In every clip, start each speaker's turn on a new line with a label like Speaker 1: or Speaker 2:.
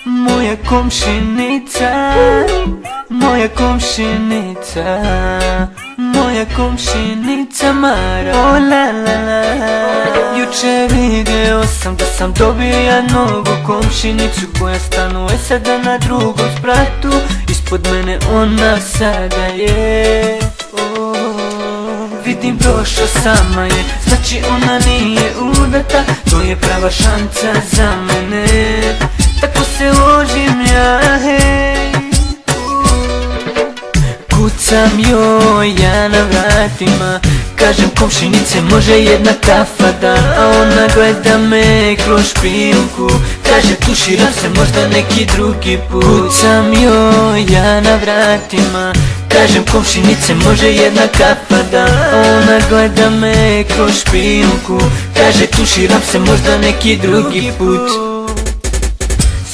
Speaker 1: Moja komšinica, moja komšinica, moja komšinica Mara. O la la la. Juče video sam da sam dobio novu komšinicu koja stanuje sada na drugom spratu. Ispod mene ona sada je. Vidim prošlo sama je, znači ona nije udata. To je prava šansa za mene, tako se ložim ja, hej. Kucam joj ja na vratima, kažem komšinice može jedna kafa da. A ona gleda me kroz špijunku, kaže tuširam se možda neki drugi put. Kucam joj ja na vratima, kažem komšinice može jedna kafa da. A ona gleda me kroz špijunku, kaže tuširam se možda neki drugi put.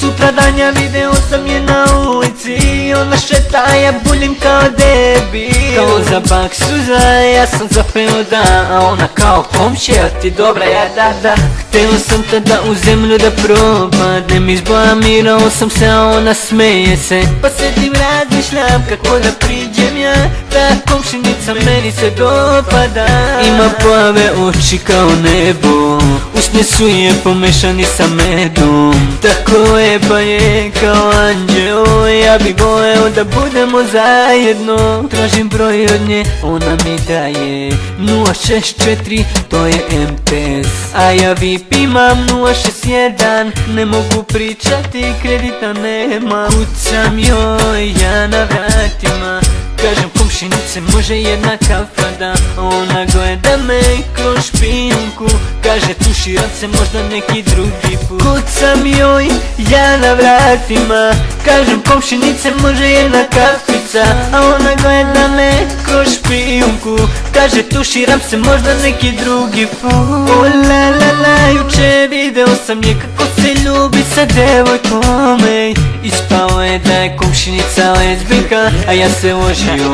Speaker 1: Sutradan video sam je na ulici, ona šeta, ja buljim kao debil. Kao za baksuza, ja sam zapeo da, a ona kao komšija ti dobra, ja da. Hteo sam tada u zemlju da propadnem, izblamirao sam se, a ona smeje se. Pa sedim razmišljam kako da priđem ja, ta komšinica meni se dopada. Ima plave oči kao nebo, usne su je pomešani sa medom. Tako lepa je kao anđeo, ja bi voleo da budemo zajedno. Tražim broj od nje, ona mi daje 064, to je MTS. A ja VIP imam 061, ne mogu pričati, kredita nema. Kucam joj ja na vratima, kažem komšinice može jedna kafa da. Ona gleda me kroz špijunku, kaže tuširam se možda neki drugi put. Kucam joj ja na vratima, kažem komšinice može jedna kafica. A ona gleda me kroz špijunku, kaže tuširam se možda neki drugi put. O la la la, juče video sam je kako se ljubi sa devojkom, ej. Ispao je da je komšinica lezbijka, a ja se ložio,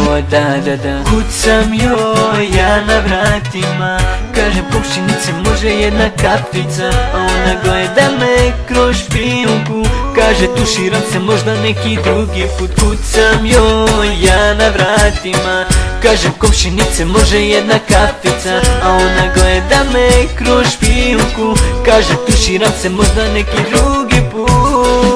Speaker 1: o da. Kucam joj ja na vratima, kažem komšinice može jedna kafica. A ona gleda me kroz špijunku, kaže tuširam se možda neki drugi put. Kucam joj ja na vratima, kažem komšinice može jedna kafica. A ona gleda me kroz špijunku, kaže tuširam se možda neki drugi put.